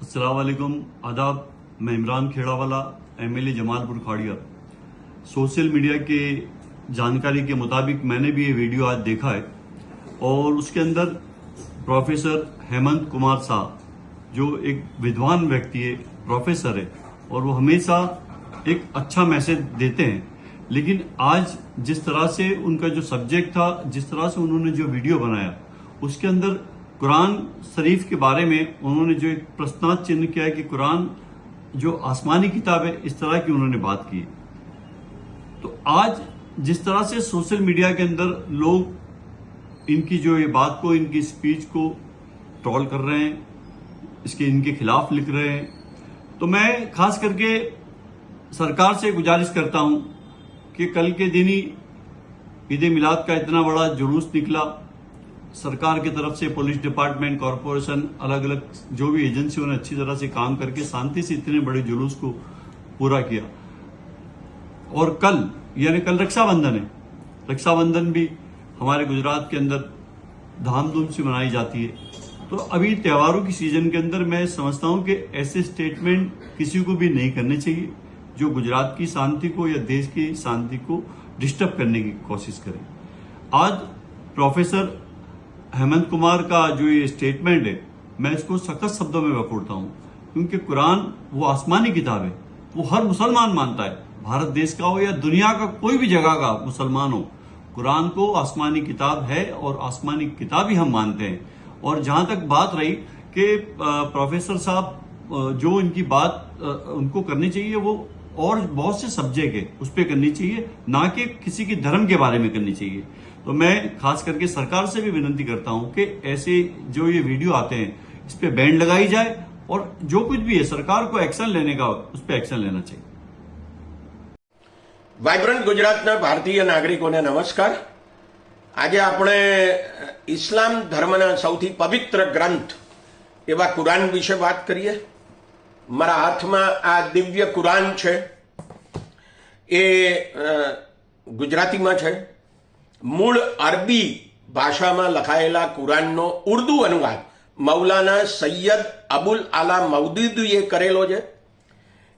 अस्सलाम वालेकुम, आदाब। मैं Imran Khedawala, MLA Jamalpur Khadia. Social media के जानकारी के मुताबिक मैंने भी ये वीडियो आज देखा है और उसके अंदर प्रोफेसर हेमंत कुमार साहब, जो एक विद्वान व्यक्ति है, प्रोफेसर है, और वो हमेशा एक अच्छा मैसेज देते हैं। लेकिन आज जिस तरह से उनका जो सब्जेक्ट था, जिस तरह से उन्होंने जो वीडियो बनाया, उसके अंदर कुरान शरीफ के बारे में उन्होंने जो एक प्रश्नार्थ चिन्ह किया है कि कुरान जो आसमानी किताब है, इस तरह की उन्होंने बात की। तो आज जिस तरह से सोशल मीडिया के अंदर लोग इनकी जो ये बात को, इनकी स्पीच को ट्रोल कर रहे हैं, इसके इनके खिलाफ लिख रहे हैं, तो मैं खास करके सरकार से गुजारिश करता हूं कि कल के दिन ही ईद मिलाद का इतना बड़ा जुलूस निकला, सरकार की तरफ से पुलिस डिपार्टमेंट, कॉरपोरेशन, अलग अलग जो भी एजेंसियों ने अच्छी तरह से काम करके शांति से इतने बड़े जुलूस को पूरा किया। और कल यानी कल रक्षाबंधन है। रक्षाबंधन भी हमारे गुजरात के अंदर धामधूम से मनाई जाती है। तो अभी त्योहारों की सीजन के अंदर मैं समझता हूं कि ऐसे स्टेटमेंट किसी को भी नहीं करने चाहिए जो गुजरात की शांति को या देश की शांति को डिस्टर्ब करने की कोशिश करें। आज प्रोफेसर हेमंत कुमार का जो ये स्टेटमेंट है, मैं इसको सख्त शब्दों में बकोड़ता हूं, क्योंकि कुरान वो आसमानी किताब है, वो हर मुसलमान मानता है, भारत देश का हो या दुनिया का कोई भी जगह का मुसलमान हो, कुरान को आसमानी किताब है और आसमानी किताब ही हम मानते हैं। और जहां तक बात रही कि प्रोफेसर साहब जो इनकी बात उनको करनी चाहिए, वो और बहुत से सब्जेक्ट है उस पर करनी चाहिए, ना कि किसी की धर्म के बारे में करनी चाहिए। तो मैं खास करके सरकार से भी विनती करता हूं कि ऐसे जो ये वीडियो आते हैं, इस पे बैन लगाई जाए और जो कुछ भी है सरकार को एक्शन लेने का, उस पर एक्शन लेना चाहिए। વાઇબ્રન્ટ ગુજરાતના ભારતીય નાગરિકોને નમસ્કાર। આજે આપણે ઇસ્લામ ધર્મના સૌથી પવિત્ર ગ્રંથ એવા કુરાન વિશે વાત કરીએ। મારા હાથમાં આ દિવ્ય કુરાન છે, એ ગુજરાતીમાં છે। મૂળ અરબી ભાષામાં લખાયેલા કુરાનનો ઉર્દુ અનુવાદ મૌલાના સૈયદ અબુલ આલા મૌદૂદીએ કરેલો છે।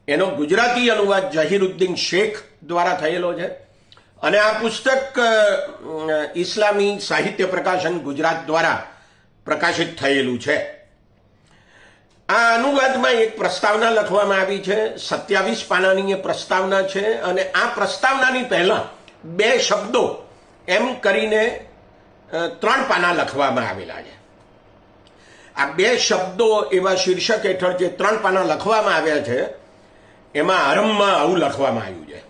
એનો ગુજરાતી અનુવાદ જહીરુદ્દીન શેખ દ્વારા થયેલો છે અને આ પુસ્તક ઇસ્લામી સાહિત્ય પ્રકાશન ગુજરાત દ્વારા પ્રકાશિત થયેલું છે। આ અનુવાદમાં એક પ્રસ્તાવના લખવામાં આવી છે, 27 પાનાની એ પ્રસ્તાવના છે અને આ પ્રસ્તાવનાની પહેલા બે શબ્દો એમ કરીને 3 પાના લખવામાં આવેલા છે। આ બે શબ્દો એવા શીર્ષક હેઠળ જે 3 પાના લખવામાં આવ્યા છે, એમાં આરંભમાં આવું લખવામાં આવ્યું છે।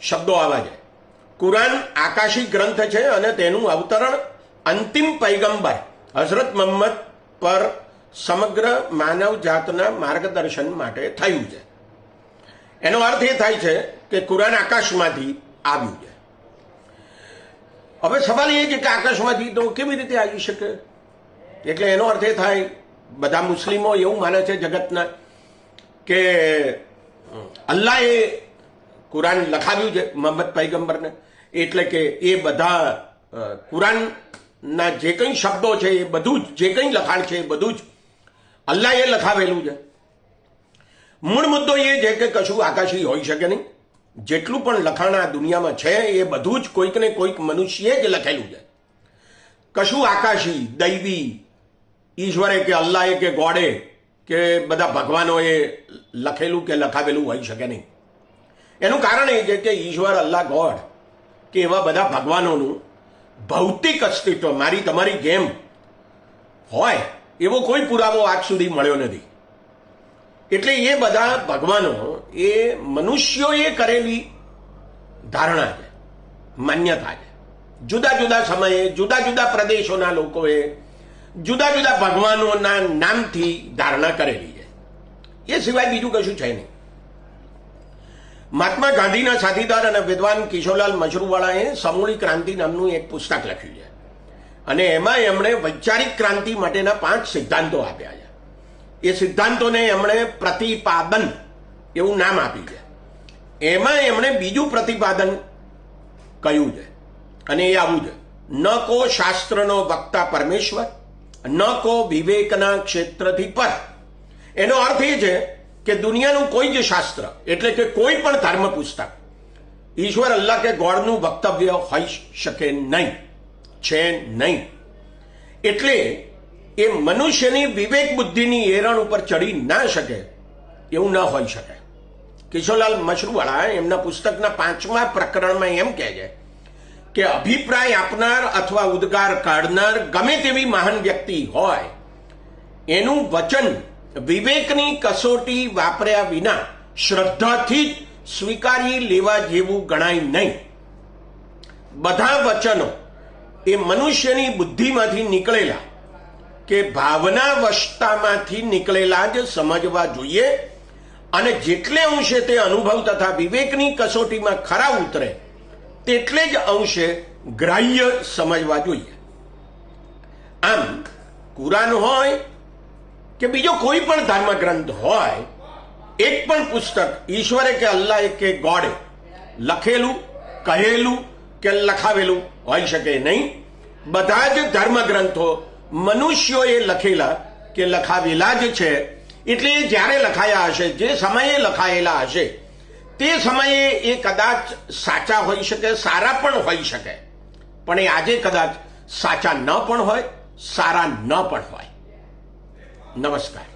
શબ્દો આવા છે: કુરાન આકાશી ગ્રંથ છે અને તેનું અવતરણ અંતિમ પૈગંબર હઝરત મુહમ્મદ પર સમગ્ર માનવ જાતના માર્ગદર્શન માટે થયું છે। એનો અર્થ એ થાય છે કે કુરાન આકાશમાંથી આવ્યું છે। હવે સવાલ એ છે કે આકાશમાંથી તો કેવી રીતે આવી શકે? એટલે એનો અર્થ એ થાય, બધા મુસ્લિમો એવું માને છે જગતના કે અલ્લાહે કુરાન લખાવ્યું છે મોહમ્મદ પૈગંબરને, એટલે કે એ બધા કુરાનના જે કંઈ શબ્દો છે એ બધું જ, જે કંઈ લખાણ છે એ બધું જ અલ્લાહે લખાવેલું છે। મૂળ મુદ્દો એ છે કે કશું આકાશી હોઈ શકે નહીં। જેટલું પણ લખાણ આ દુનિયામાં છે એ બધું જ કોઈક ને કોઈક મનુષ્યએ જ લખેલું છે। કશું આકાશી, દૈવી, ઈશ્વરે કે અલ્લાહે કે ગોડે કે બધા ભગવાનોએ લખેલું કે લખાવેલું હોઈ શકે નહીં। એનું કારણ એ છે કે ઈશ્વર, અલ્લાહ, ગોડ કે એવા બધા ભગવાનોનું ભૌતિક અસ્તિત્વ મારી તમારી જેમ હોય એવો કોઈ પુરાવો આજ સુધી મળ્યો નથી। એટલે એ બધા ભગવાનો એ મનુષ્યોએ કરેલી ધારણા છે, માન્યતા છે। જુદા જુદા સમયે જુદા જુદા પ્રદેશોના લોકોએ જુદા જુદા ભગવાનોના નામથી ધારણા કરેલી છે, એ સિવાય બીજું કશું છે નહીં। મહાત્મા ગાંધીના સાથીદાર અને વિદ્વાન કિશોરલાલ મશરૂવાળાએ સમૂળી ક્રાંતિ નામનું એક પુસ્તક લખ્યું છે અને એમાં એમણે વૈચારિક ક્રાંતિ માટેના 5 સિદ્ધાંતો આપ્યા છે। એ સિદ્ધાંતોને એમણે પ્રતિપાદન એવું નામ આપ્યું છે। એમાં એમણે બીજું પ્રતિપાદન કહ્યું છે અને એ આવું છે: ન કો શાસ્ત્રનો વક્તા પરમેશ્વર, ન કો વિવેકના ક્ષેત્રથી પર, એનો અર્થ એ છે કે દુનિયાનું કોઈ જ શાસ્ત્ર એટલે કે કોઈ પણ ધર્મ પુસ્તક ઈશ્વર અલ્લાહ કે ગોડનું વક્તવ્ય હોઈ શકે નહીં, છે નહીં. એટલે એ મનુષ્યની વિવેક બુદ્ધિની એરણ ઉપર ચડી ના શકે એવું ન હોઈ શકે. કિશોરલાલ મશરૂવાળા એમના પુસ્તકના 5મા પ્રકરણમાં એમ કહે છે કે અભિપ્રાય આપનાર અથવા ઉદ્ગાર કાઢનાર ગમે તેવી મહાન વ્યક્તિ હોય એનું વચન વિવેકની કસોટી વાપર્યા વિના શ્રદ્ધાથી જ સ્વીકારી લેવા જેવું ગણાય નહીં. બધા વચનો એ મનુષ્યની બુદ્ધિમાંથી નીકળેલા કે ભાવના વશતામાંથી નીકળેલા જ સમજવા જોઈએ અને જેટલે અંશે તે અનુભવ તથા વિવેકની કસોટીમાં ખરા ઉતરે તેટલે જ અંશે ગ્રાહ્ય સમજવા જોઈએ. આમ કુરાન હોય કે બીજો કોઈ પણ ધર્મગ્રંથ હોય, એક પણ પુસ્તક ઈશ્વરે કે અલ્લાહે કે ગોડે લખેલું, કહેલું કે લખાવેલું હોઈ શકે નહીં. બધા જ ધર્મગ્રંથો મનુષ્યોએ લખેલા કે લખાવેલા જ છે. એટલે જ્યારે લખાયા હશે, જે સમયે લખાયેલા હશે તે સમયે એ કદાચ સાચા હોઈ શકે, સારા પણ હોઈ શકે, પણ એ આજે કદાચ સાચા ન પણ હોય, સારા ન પણ હોય. નમસ્કાર.